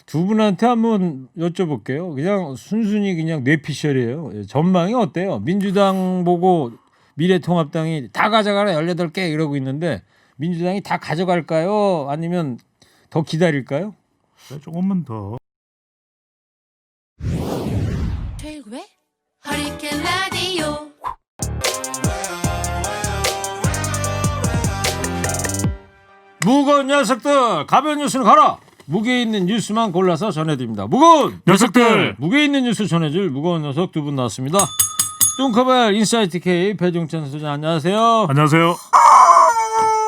두 분한테 한번 여쭤볼게요. 그냥 순순히 그냥 뇌피셜이에요. 예, 전망이 어때요? 민주당 보고 미래통합당이 다 가져가라 18개 이러고 있는데 민주당이 다 가져갈까요? 아니면 더 기다릴까요? 조금만 더. 최일구의 허리케인 라디오. 무거운 녀석들 가벼운 뉴스는 가라. 무게 있는 뉴스만 골라서 전해드립니다. 무거운 녀석들! 무게 있는 뉴스 전해줄 무거운 녀석 두 분 나왔습니다. 뚱커벨 인사이트 K 배종찬 소장 안녕하세요. 안녕하세요.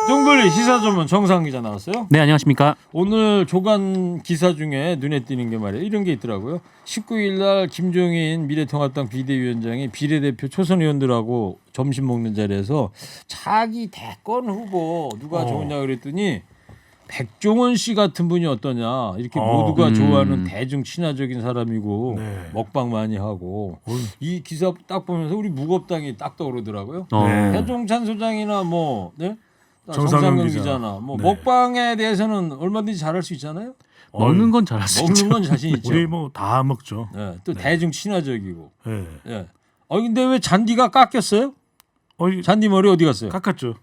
뚱블리 시사 전문 정상 기자 나왔어요. 네, 안녕하십니까. 오늘 조간 기사 중에 눈에 띄는 게 말이에요. 이런 게 있더라고요. 19일 날 김종인 미래통합당 비대위원장이 비례대표 초선 의원들하고 점심 먹는 자리에서 자기 대권 후보 누가 좋으냐 그랬더니 백종원 씨 같은 분이 어떠냐 이렇게 모두가 좋아하는 대중 친화적인 사람이고 네. 먹방 많이 하고 이 기사 딱 보면서 우리 무겁당이 딱 떠오르더라고요. 네. 배종찬 소장이나 뭐 네? 정상근 정상근 기자. 기자나 뭐 네. 먹방에 대해서는 얼마든지 잘할 수 있잖아요. 먹는 건 잘할 수 있죠. 먹는 건 자신 있죠. 우리 뭐 다 먹죠. 네, 또 대중 친화적이고. 예. 예. 근데 왜 잔디가 깎였어요? 잔디 머리 어디 갔어요? 깎았죠.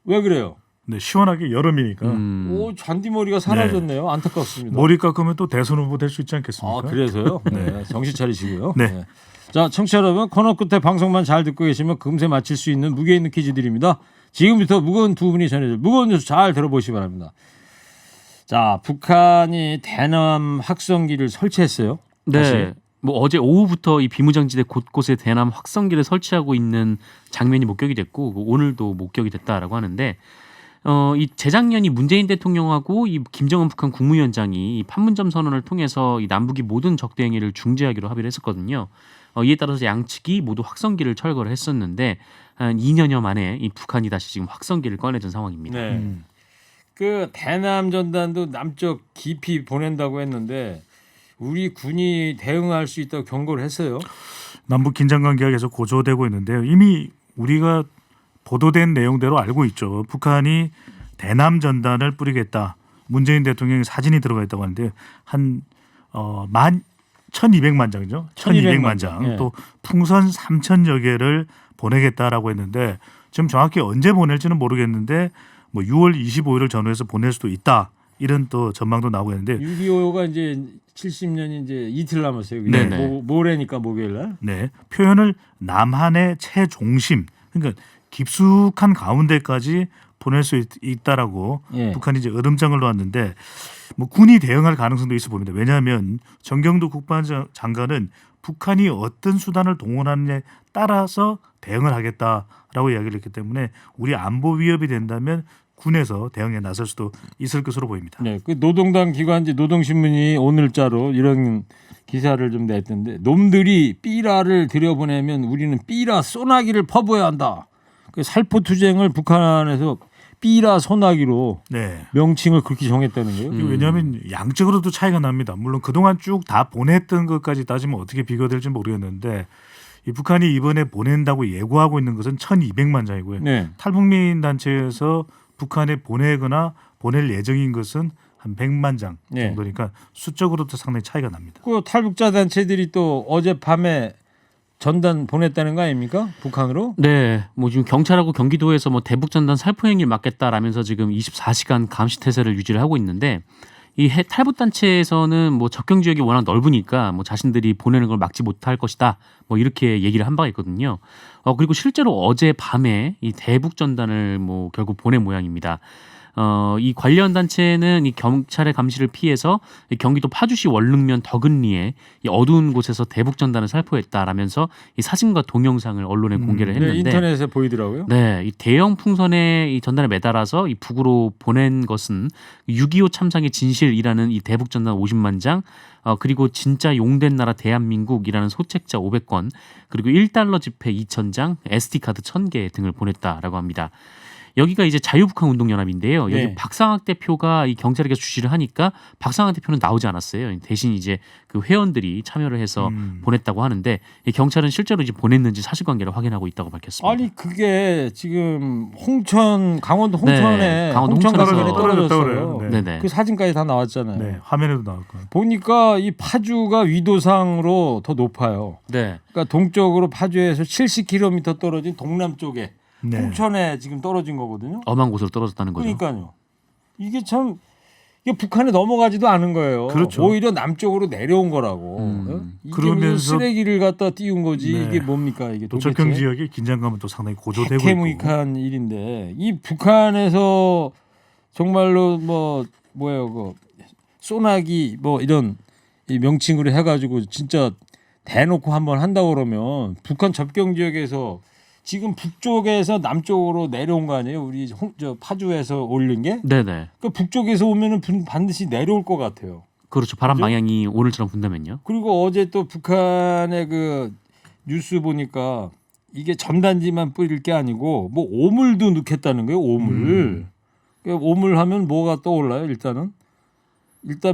왜 그래요? 네, 시원하게 여름이니까. 오, 잔디 머리가 사라졌네요. 안타깝습니다. 머리 깎으면 또 대선 후보 될 수 있지 않겠습니까? 아, 그래서요? 네. 정신 차리시고요. 네. 자, 청취자 여러분, 코너 끝에 방송만 잘 듣고 계시면 금세 맞힐 수 있는 무게 있는 퀴즈 드립니다. 지금부터 무거운 두 분이 전해줄 무거운 뉴스 잘 들어보시기 바랍니다. 자, 북한이 대남 확성기를 설치했어요. 다시. 네. 뭐 어제 오후부터 이 비무장지대 곳곳에 대남 확성기를 설치하고 있는 장면이 목격이 됐고 오늘도 목격이 됐다라고 하는데 이 재작년이 문재인 대통령하고 이 김정은 북한 국무위원장이 이 판문점 선언을 통해서 이 남북이 모든 적대 행위를 중지하기로 합의를 했었거든요. 이에 따라서 양측이 모두 확성기를 철거를 했었는데 한 2년여 만에 이 북한이 다시 지금 확성기를 꺼내든 상황입니다. 네. 그 대남 전단도 남쪽 깊이 보낸다고 했는데 우리 군이 대응할 수 있다고 경고를 했어요. 남북 긴장 관계가 계속 고조되고 있는데요. 이미 우리가 보도된 내용대로 알고 있죠. 북한이 대남 전단을 뿌리겠다. 문재인 대통령의 사진이 들어가 있다고 하는데 한 1,200만 장이죠. 1,200만 장. 예. 또 풍선 3,000여 개를 보내겠다라고 했는데 지금 정확히 언제 보낼지는 모르겠는데 뭐 6월 25일을 전후해서 보낼 수도 있다. 이런 또 전망도 나오고 있는데 6.25가 이제 70년이 이제 이틀 남았어요. 네네. 모레니까 목요일 날. 네, 표현을 남한의 최중심, 그러니까 깊숙한 가운데까지 보낼 수 있다라고 예. 북한이 이제 으름장을 놓았는데 뭐 군이 대응할 가능성도 있어 보입니다. 왜냐하면 정경도 국방장관은 북한이 어떤 수단을 동원하느냐에 따라서 대응을 하겠다라고 이야기를 했기 때문에 우리 안보 위협이 된다면 군에서 대응에 나설 수도 있을 것으로 보입니다. 네, 그 노동당 기관지 노동신문이 오늘자로 이런 기사를 좀 냈던데 놈들이 삐라를 들여보내면 우리는 삐라 소나기를 퍼부어야 한다. 그 살포투쟁을 북한에서 삐라 소나기로 네. 명칭을 그렇게 정했다는 거예요. 왜냐하면 양적으로도 차이가 납니다. 물론 그동안 쭉 다 보냈던 것까지 따지면 어떻게 비교될지 모르겠는데 이 북한이 이번에 보낸다고 예고하고 있는 것은 1,200만 장이고요. 네. 탈북민 단체에서 북한에 보내거나 보낼 예정인 것은 한 100만 장 네. 정도니까 수적으로도 상당히 차이가 납니다. 그 탈북자 단체들이 또 어젯밤에 전단 보냈다는 거 아닙니까? 북한으로? 네, 뭐 지금 경찰하고 경기도에서 뭐 대북 전단 살포 행위를 막겠다라면서 지금 24시간 감시 태세를 유지를 하고 있는데 이 탈북 단체에서는 뭐 접경 지역이 워낙 넓으니까 뭐 자신들이 보내는 걸 막지 못할 것이다. 뭐 이렇게 얘기를 한 바가 있거든요. 그리고 실제로 어제 밤에 이 대북 전단을 뭐 결국 보낸 모양입니다. 이 관련 단체는 이 경찰의 감시를 피해서 이 경기도 파주시 원릉면 덕은리에 이 어두운 곳에서 대북 전단을 살포했다라면서 이 사진과 동영상을 언론에 공개를 네, 했는데, 인터넷에 보이더라고요. 네, 이 대형 풍선에 이 전단을 매달아서 이 북으로 보낸 것은 6.25 참상의 진실이라는 이 대북 전단 50만 장, 그리고 진짜 용된 나라 대한민국이라는 소책자 500권, 그리고 $1 지폐 2,000장, SD 카드 1,000개 등을 보냈다라고 합니다. 여기가 이제 자유북한 운동연합인데요. 여기 네. 박상학 대표가 이 경찰에게 주시를 하니까 박상학 대표는 나오지 않았어요. 대신 이제 그 회원들이 참여를 해서 보냈다고 하는데 이 경찰은 실제로 이제 보냈는지 사실관계를 확인하고 있다고 밝혔습니다. 아니 그게 지금 강원도 홍천에 네, 강원도 홍천가에 홍천에서 떨어졌어요. 그래요. 네. 네네. 그 사진까지 다 나왔잖아요. 네, 화면에도 나올 거예요. 보니까 이 파주가 위도상으로 더 높아요. 네. 그러니까 동쪽으로 파주에서 70km 떨어진 동남쪽에 네. 홍천에 지금 떨어진 거거든요. 엄한 곳으로 떨어졌다는 거죠. 그러니까요. 이게 참 이게 북한에 넘어가지도 않은 거예요. 그렇죠. 오히려 남쪽으로 내려온 거라고. 이게 그러면서 무슨 쓰레기를 갖다 띄운 거지. 네. 이게 뭡니까 이게 또 도대체. 접경 지역의 긴장감은 또 상당히 고조되고 있고. 해무익한 일인데 이 북한에서 정말로 뭐예요 그 소나기 뭐 이런 이 명칭으로 해가지고 진짜 대놓고 한번 한다고 그러면 북한 접경 지역에서 지금 북쪽에서 남쪽으로 내려온 거 아니에요? 우리 저 파주에서 올린 게? 네네. 그 북쪽에서 오면은 반드시 내려올 것 같아요. 그렇죠. 바람 그죠? 방향이 오늘처럼 분다면요. 그리고 어제 또 북한의 그 뉴스 보니까 이게 전단지만 뿌릴 게 아니고 뭐 오물도 넣겠다는 거예요. 오물. 그러니까 오물 하면 뭐가 떠올라요? 일단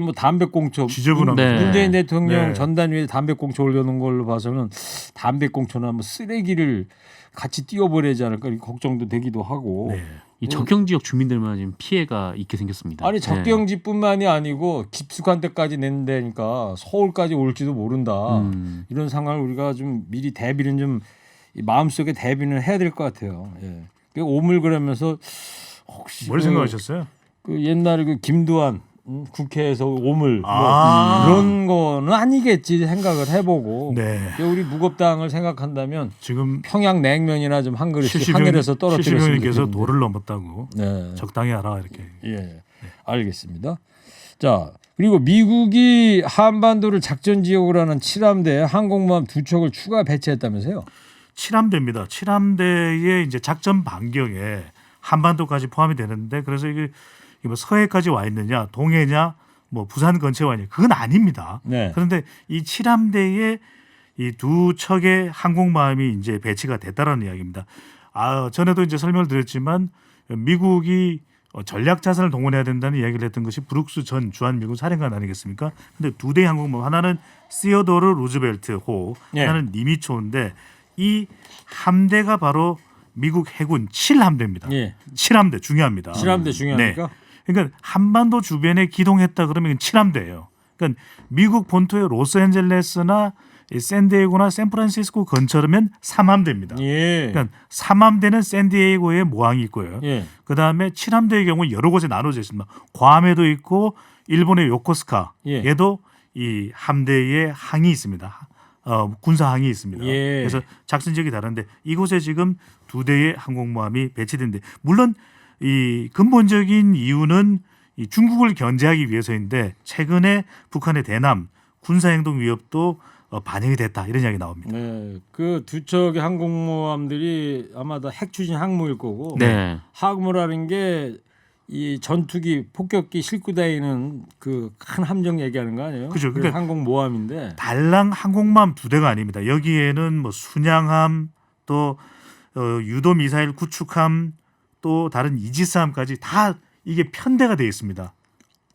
뭐 담배꽁초. 지저분한 네. 거. 문재인 대통령 네. 전단 위에 담배꽁초 올려놓은 걸로 봐서는 담배꽁초나 뭐 쓰레기를 같이 띄워버리지 않을까 이 걱정도 되기도 하고. 네. 이 적경 지역 주민들만 지금 피해가 있게 생겼습니다. 아니 네. 적경지뿐만이 아니고 깊숙한 데까지 낸다니까 서울까지 올지도 모른다. 이런 상황을 우리가 좀 미리 대비는 좀이 마음속에 대비는 해야 될 것 같아요. 예. 그 오물 그러면서 혹시 뭘 생각하셨어요? 그 옛날에 그 김두한 국회에서 오물 아. 뭐 그런 거는 아니겠지 생각을 해보고 네. 우리 무겁당을 생각한다면 지금 평양 냉면이나 좀 한 그릇씩 하늘에서 떨어뜨렸으면 실시병님께서 좋겠는데. 도를 넘었다고 네. 적당히 하라 이렇게. 예, 알겠습니다. 자, 그리고 미국이 한반도를 작전 지역으로 하는 7함대 항공모함 2척을 추가 배치했다면서요? 7함대입니다. 7함대의 이제 작전 반경에 한반도까지 포함이 되는데 그래서 이게 뭐 서해까지 와 있느냐, 동해냐, 뭐 부산 근처에 와 있냐 그건 아닙니다. 네. 그런데 이 7함대에 이 두 척의 항공모함이 이제 배치가 됐다라는 이야기입니다. 전에도 이제 설명을 드렸지만 미국이 전략 자산을 동원해야 된다는 이야기를 했던 것이 브룩스 전 주한미군 사령관 아니겠습니까? 근데 두 대의 항공모함 하나는 시어도르 루즈벨트 호, 예. 하나는 니미초인데 이 함대가 바로 미국 해군 7함대입니다. 예. 7함대 중요합니다. 7함대 중요합니까? 그러니까 한반도 주변에 기동했다 그러면 이건 7함대예요. 그러니까 미국 본토의 로스앤젤레스나 샌디에이고나 샌프란시스코 근처라면 3함대입니다. 예. 그러니까 3함대는 샌디에이고에 모항이 있고요. 예. 그다음에 7함대의 경우 여러 곳에 나눠져 있습니다. 괌에도 있고 일본의 요코스카에도 이 함대의 항이 있습니다. 군사항이 있습니다. 예. 그래서 작전 지역이 다른데 이곳에 지금 두 대의 항공모함이 배치된데 물론 이 근본적인 이유는 이 중국을 견제하기 위해서인데 최근에 북한의 대남 군사행동 위협도 반영이 됐다 이런 이야기 나옵니다. 네. 그 두 척의 항공모함들이 아마 다 핵 추진 항모일 거고 네. 항모라는 게 이 전투기 폭격기 싣고 다니는 그 큰 함정 얘기하는 거 아니에요? 그죠. 그 그러니까 항공모함인데 달랑 항공모함 두 대가 아닙니다. 여기에는 뭐 순양함 또 유도 미사일 구축함 또 다른 이지스함까지 다 이게 편대가 되어 있습니다.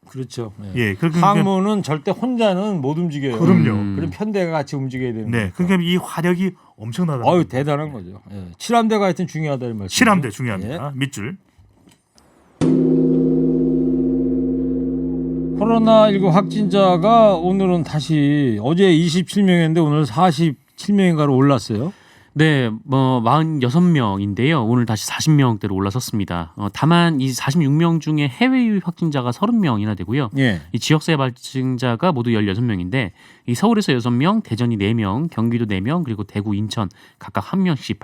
그렇죠. 예. 예, 그렇게 항모는 절대 혼자는 못 움직여요. 그럼요. 그럼 편대가 같이 움직여야 되는 네, 거니까. 그러니까 이 화력이 엄청나다. 어유 대단한 거죠. 예. 7함대가 하여튼 중요하다는 말씀. 7함대 중요합니다. 밑줄. 코로나19 확진자가 오늘은 다시 어제 27명인데 오늘 47명인가로 올랐어요. 네, 뭐 46명인데요. 오늘 다시 40명대로 올라섰습니다. 다만 이 46명 중에 해외 유입 확진자가 30명이나 되고요. 예. 이 지역사회 발생자가 모두 16명인데 이 서울에서 6명, 대전이 4명, 경기도 4명, 그리고 대구, 인천 각각 1명씩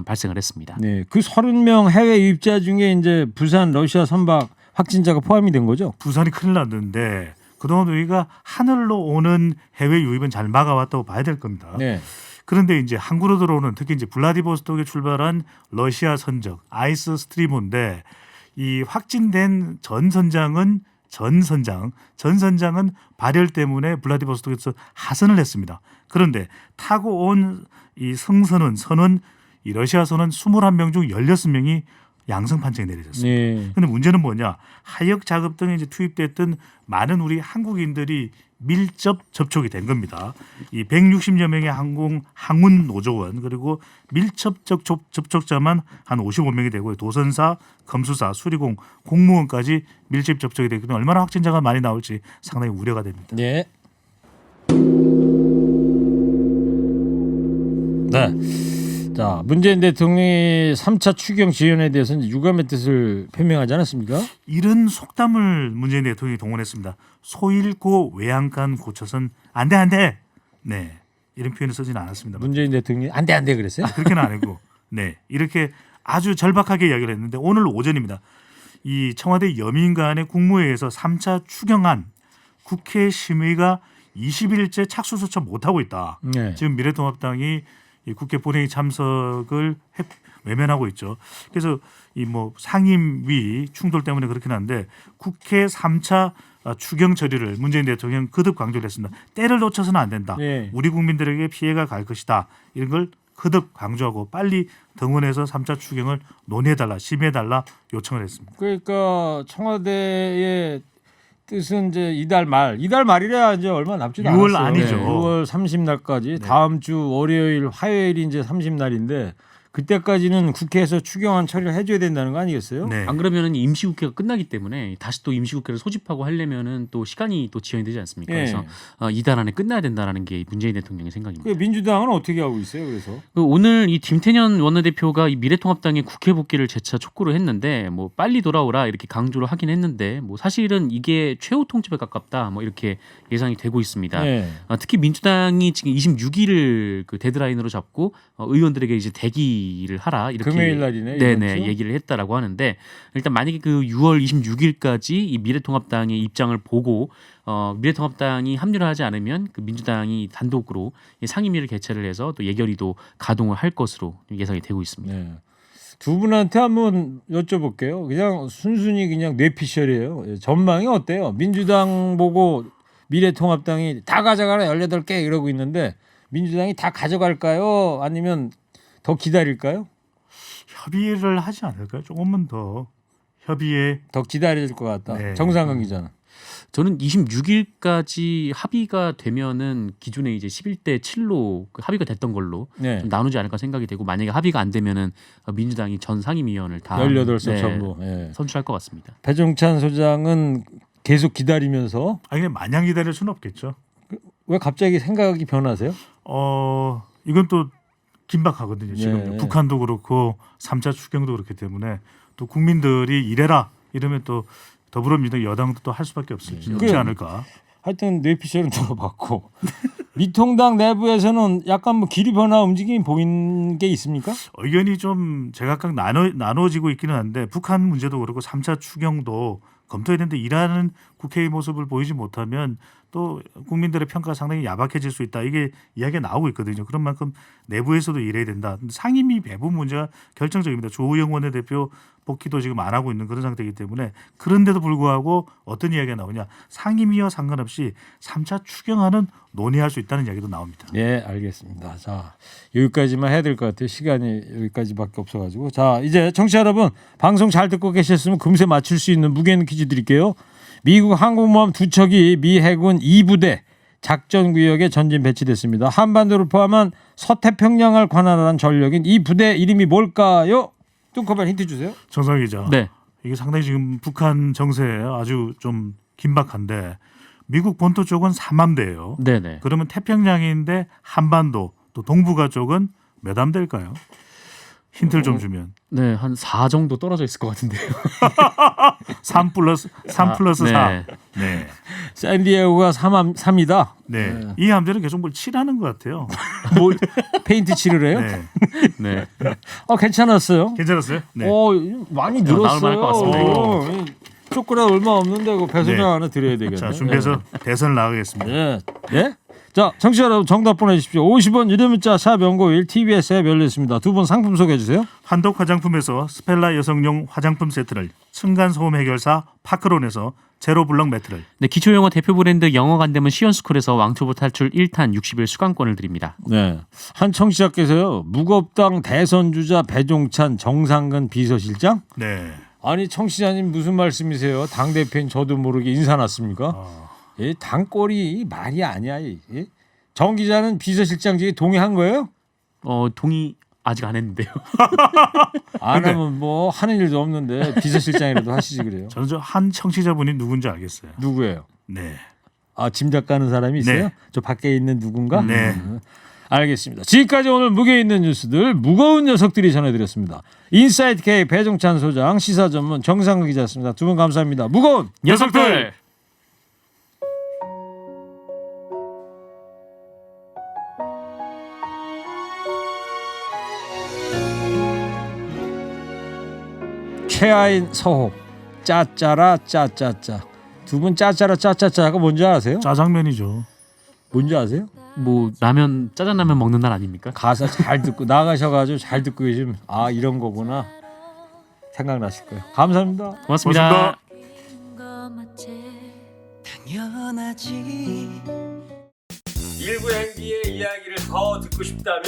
발생을 했습니다. 네. 그 30명 해외 유입자 중에 이제 부산 러시아 선박 확진자가 포함이 된 거죠? 부산이 큰일 났는데 그동안 우리가 하늘로 오는 해외 유입은 잘 막아왔다고 봐야 될 겁니다. 네. 그런데 이제 항구로 들어오는 특히 이제 블라디보스톡에 출발한 러시아 선적 아이스 스트리머인데 이 확진된 전 선장은 발열 때문에 블라디보스톡에서 하선을 했습니다. 그런데 타고 온 이 선은 이 러시아 선은 21명 중 16명이 양성 판정이 내려졌습니다. 네. 근데 문제는 뭐냐? 하역 작업 등에 이제 투입됐던 많은 우리 한국인들이 밀접 접촉이 된 겁니다. 이 160여 명의 항운 노조원 그리고 밀접 접촉자만 한 55명이 되고요. 도선사, 검수사, 수리공, 공무원까지 밀접 접촉이 되기 때문에 얼마나 확진자가 많이 나올지 상당히 우려가 됩니다. 네. 네. 자, 문재인 대통령이 3차 추경 지원에 대해서는 유감의 뜻을 표명하지 않았습니까? 이런 속담을 문재인 대통령이 동원했습니다. 소 잃고 외양간 고쳐선 안 돼. 네. 이런 표현을 쓰지는 않았습니다. 문재인 대통령이 안 돼 그랬어요? 그렇게는 아니고 네. 이렇게 아주 절박하게 이야기를 했는데 오늘 오전입니다. 이 청와대 여민간의 국무회의에서 3차 추경안 국회 심의가 20일째 착수조차 못하고 있다. 네. 지금 미래통합당이 이 국회 본회의 참석을 외면하고 있죠. 그래서 이 뭐 상임위 충돌 때문에 그렇긴 한데 국회 3차 추경 처리를 문재인 대통령 거듭 강조를 했습니다. 때를 놓쳐서는 안 된다. 네. 우리 국민들에게 피해가 갈 것이다. 이런 걸 거듭 강조하고 빨리 등원해서 3차 추경을 논의해달라, 심의해달라 요청을 했습니다. 그러니까 청와대의 뜻은 이제 이달 말이래야 이제 얼마 남지도 6월 않았어요. 아니죠. 6월 30날까지 네. 다음 주 월요일, 화요일이 이제 30날인데 그때까지는 국회에서 추경안 처리를 해줘야 된다는 거 아니겠어요? 네. 안 그러면은 임시국회가 끝나기 때문에 다시 또 임시국회를 소집하고 하려면은 또 시간이 또 지연이 되지 않습니까? 예. 그래서 이달 안에 끝나야 된다라는 게 문재인 대통령의 생각입니다. 그 민주당은 어떻게 하고 있어요? 그래서 오늘 이 김태년 원내대표가 이 미래통합당의 국회 복귀를 재차 촉구를 했는데 뭐 빨리 돌아오라 이렇게 강조를 하긴 했는데 뭐 사실은 이게 최후 통첩에 가깝다 뭐 이렇게 예상이 되고 있습니다. 네. 특히 민주당이 지금 26일을 그 데드라인으로 잡고 의원들에게 이제 대기를 하라 이렇게 금요일 날이네, 네네 이번 주? 얘기를 했다라고 하는데 일단 만약에 그 6월 26일까지 이 미래통합당의 입장을 보고 미래통합당이 합류를 하지 않으면 그 민주당이 단독으로 이 상임위를 개최를 해서 또 예결위도 가동을 할 것으로 예상이 되고 있습니다. 네. 두 분한테 한번 여쭤볼게요. 그냥 순순히 그냥 뇌피셜이에요. 전망이 어때요? 민주당 보고 미래통합당이 다 가져가라 18개 이러고 있는데 민주당이 다 가져갈까요? 아니면 더 기다릴까요? 협의를 하지 않을까요? 조금만 더 협의에 더 기다릴 것 같다. 네. 정상근 기자는. 저는 26일까지 합의가 되면은 기존에 이제 11대 7로 그 합의가 됐던 걸로 네. 좀 나누지 않을까 생각이 되고 만약에 합의가 안 되면은 민주당이 전 상임위원을 다 18석 전부. 예. 선출할 것 같습니다. 배종찬 소장은 계속 기다리면서 아니 마냥 기다릴 수는 없겠죠. 왜 갑자기 생각이 변하세요? 이건 또 긴박하거든요. 지금 네. 북한도 그렇고 3차 추경도 그렇기 때문에 또 국민들이 이래라 이러면 또 더불어민주당 여당도 또 할 수밖에 없지 그래요. 않을까. 하여튼 뇌피셜은 들어봤고 미통당 내부에서는 약간 뭐 기류 변화 움직임이 보이는 게 있습니까? 의견이 좀 제각각 나눠지고 있기는 한데 북한 문제도 그렇고 3차 추경도 검토해야 되는데 일하는 국회의 모습을 보이지 못하면 또 국민들의 평가가 상당히 야박해질 수 있다. 이게 이야기가 나오고 있거든요. 그런 만큼 내부에서도 일해야 된다. 근데 상임위 배분 문제가 결정적입니다. 조우영 원내대표 복귀도 지금 안 하고 있는 그런 상태이기 때문에 그런데도 불구하고 어떤 이야기가 나오냐. 상임위와 상관없이 3차 추경안은 논의할 수 있다는 이야기도 나옵니다. 네, 알겠습니다. 자, 여기까지만 해야 될 것 같아요. 시간이 여기까지밖에 없어가지고. 자, 이제 청취자 여러분 방송 잘 듣고 계셨으면 금세 맞출 수 있는 무게있는 퀴즈 드릴게요. 미국 항공모함 2척이 미 해군 2부대 작전구역에 전진 배치됐습니다. 한반도를 포함한 서태평양을 관할하는 전력인 이 부대 이름이 뭘까요? 뚱커벨 힌트 주세요. 정상 기자. 네. 이게 상당히 지금 북한 정세에 아주 좀 긴박한데 미국 본토 쪽은 삼함대예요. 네네. 그러면 태평양인데 한반도 또 동북아 쪽은 몇 함대일까요? 힌트를 좀 주면 네, 한 4 정도 떨어져 있을 것 같은데요. 3 플러스 4. 네. 네. 샌디에고가 3이다. 네. 이 함대는 계속 뭘 칠하는 것 같아요. 뭐 페인트 칠을 해요? 네. 네. 괜찮았어요. 괜찮았어요? 네. 많이 나올 만할 늘었어요. 것 같습니다. 초콜릿 얼마 없는데 그 배소장 네. 하나 드려야 되겠네. 자, 준비해서 대선을 나가겠습니다. 네. 네? 자, 청취자 여러분 정답 보내주십시오. 50원 유료 문자 샵 연고일 TBS 앱 열렸습니다. 두 분 상품 소개해 주세요. 한독 화장품에서 스펠라 여성용 화장품 세트를, 층간소음 해결사 파크론에서 제로 블럭 매트를, 네, 기초영어 대표 브랜드 영어간대문 시연스쿨에서 왕초보 탈출 1탄 60일 수강권을 드립니다. 네, 한 청취자께서요. 무겁당 대선 주자 배종찬 정상근 비서실장? 네. 아니 청취자님 무슨 말씀이세요? 당 대표인 저도 모르게 인사 났습니까? 이 당꼴이 말이 아니야. 정 기자는 비서실장직에 동의한 거예요? 동의 아직 안 했는데요. 안 하면 뭐 하는 일도 없는데 비서실장이라도 하시지 그래요. 저는 저 한 청취자분이 누군지 알겠어요. 누구예요? 네. 아, 짐작 가는 사람이 있어요? 네. 저 밖에 있는 누군가? 네. 알겠습니다. 지금까지 오늘 무게 있는 뉴스들 무거운 녀석들이 전해드렸습니다. 인사이트 K 배종찬 소장, 시사 전문 정상근 기자였습니다. 두 분 감사합니다. 무거운 녀석들! 최하인 서호 짜짜라 짜짜짜. 두 분 짜짜라 짜짜짜가 뭔지 아세요? 짜장면이죠. 뭔지 아세요? 뭐 라면 짜장라면 먹는 날 아닙니까? 가사 잘 듣고 나가셔가지고 잘 듣고 계시면 아 이런 거구나 생각나실 거예요. 감사합니다. 고맙습니다. 당연하지. 일부 행기의 이야기를 더 듣고 싶다면